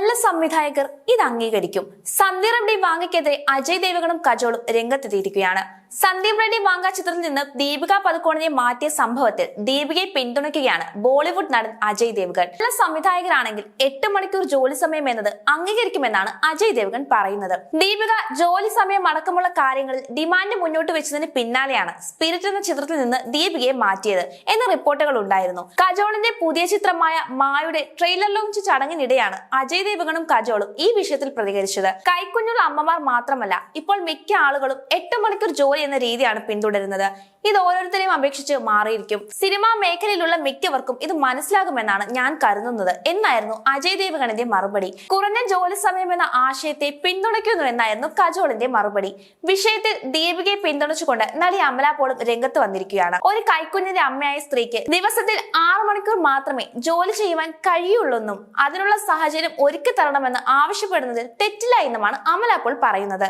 നല്ല സംവിധായകർ ഇത് അംഗീകരിക്കും. സന്ദീപ് റെഡ്ഡി വാങ്ങയ്ക്കെതിരെ അജയ് ദേവ്ഗണും കജോളും രംഗത്തെത്തിയിരിക്കുകയാണ്. സന്ദീപ് റെഡ്ഡി വാങ്ക ചിത്രത്തിൽ നിന്ന് ദീപിക പദുക്കോണിനെ മാറ്റിയ സംഭവത്തിൽ ദീപികയെ പിന്തുണയ്ക്കുകയാണ് ബോളിവുഡ് നടൻ അജയ് ദേവ്ഗൺ. നല്ല സംവിധായകരാണെങ്കിൽ 8 മണിക്കൂർ ജോലി സമയം എന്നത് അംഗീകരിക്കുമെന്നാണ് അജയ് ദേവ്ഗൺ പറയുന്നത്. ദീപിക ജോലി സമയം അടക്കമുള്ള കാര്യങ്ങളിൽ ഡിമാൻഡ് മുന്നോട്ട് വെച്ചതിന് പിന്നാലെയാണ് സ്പിരിറ്റ് എന്ന ചിത്രത്തിൽ നിന്ന് ദീപികയെ മാറ്റിയത് എന്ന റിപ്പോർട്ടുകൾ ഉണ്ടായിരുന്നു. കജോളിന്റെ പുതിയ ചിത്രമായ മായുടെ ട്രെയിലർ ലോഞ്ച് ചടങ്ങിനിടെയാണ് അജയ് ദേവ്ഗണും കജോളും ഈ വിഷയത്തിൽ പ്രതികരിച്ചത്. കൈക്കുഞ്ഞുള്ള അമ്മമാർ മാത്രമല്ല, ഇപ്പോൾ മിക്ക ആളുകളും 8 മണിക്കൂർ ജോലി എന്ന രീതിയാണ് പിന്തുടരുന്നത്. ഇത് ഓരോരുത്തരെയും അപേക്ഷിച്ച് മാറിയിരിക്കും. സിനിമാ മേഖലയിലുള്ള മിക്കവർക്കും ഇത് മനസ്സിലാകുമെന്നാണ് ഞാൻ കരുതുന്നത് എന്നായിരുന്നു അജയ് ദേവ്ഗണിന്റെ മറുപടി. കുറഞ്ഞ ജോലി സമയം എന്ന ആശയത്തെ പിന്തുണയ്ക്കുന്നു എന്നായിരുന്നു കജോളിന്റെ മറുപടി. വിഷയത്തിൽ ദീപികയെ പിന്തുണച്ചുകൊണ്ട് നടി അമല പോളും രംഗത്ത് വന്നിരിക്കുകയാണ്. ഒരു കൈക്കുഞ്ഞിന്റെ അമ്മയായ സ്ത്രീക്ക് ദിവസത്തിൽ 6 മണിക്കൂർ മാത്രമേ ജോലി ചെയ്യുവാൻ കഴിയുള്ളൂന്നും അതിനുള്ള സാഹചര്യം ഒരുക്കി തരണമെന്ന് ആവശ്യപ്പെടുന്നതിൽ തെറ്റില്ല എന്നുമാണ് അമല പോൾ പറയുന്നത്.